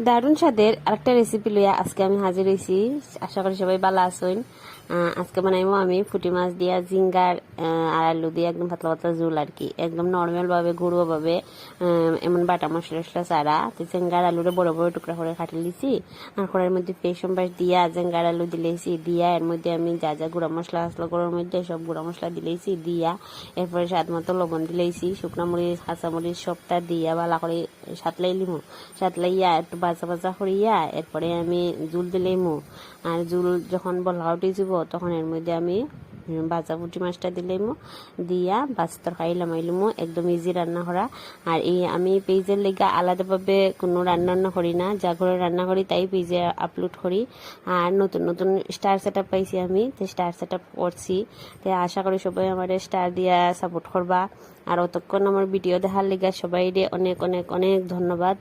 দারুণ স্বাদের আরেকটা রেসিপি লইয়া আজকে আমি হাজির হয়েছি। আশা করি সবাই ভালো আছেন। আজকে বানাইবো আমি পুঁটি মাছ দিয়া জিঙ্গার আর আলু দিয়ে একদম পাতলা পাতলা ঝোল আর কি, একদম নর্মাল ভাবে ঘরোয়া ভাবে, এমন বাটা মশলা টসলা ছাড়া। তো জিঙ্গার আলুরে বড় বড় টুকরা করে কাটি লিছি, আর কড়াইয়ের মধ্যে পেঁয়াজ বাস দিয়া জিঙ্গার আলু দিলেছি, দিয়া এর মধ্যে আমি যা যা গুঁড়া মশলা আসলো গরুর মধ্যে সব গুঁড়া মশলা দিলেছি, দিয়া এরপরে স্বাদ মতো লবণ দিলেছি, শুকনো মরিচ কাঁচা মরিচ সবটা দিয়া ভালো করে সাতলাই লিমু, সাতলাইয়া একটু বাজা বাজা করিয়া এরপরে আমি জুল দিলেইমু। আর জুল যখন বলহা উঠে যাব তখন এর মধ্যে আমি বাজা পুঁটি মাছটা দিলেইমু, দিয়া বাজ তরকারি লামাইলুমু। একদম ইজি রান্না করা। আর এই আমি পেজের লেগে আলাদাভাবে কোনো রান্না করি না, যা করে রান্না করি তাই পেজে আপলোড করি। আর নতুন নতুন স্টার সেট আপ পাইছি আমি, তো স্টার সেট আপ করছি। তো আশা করি সবাই আমার স্টার দিয়া সাপোর্ট করবা। আর অতক্ষণ আমার ভিডিও দেখার লেগে সবাই অনেক অনেক অনেক ধন্যবাদ।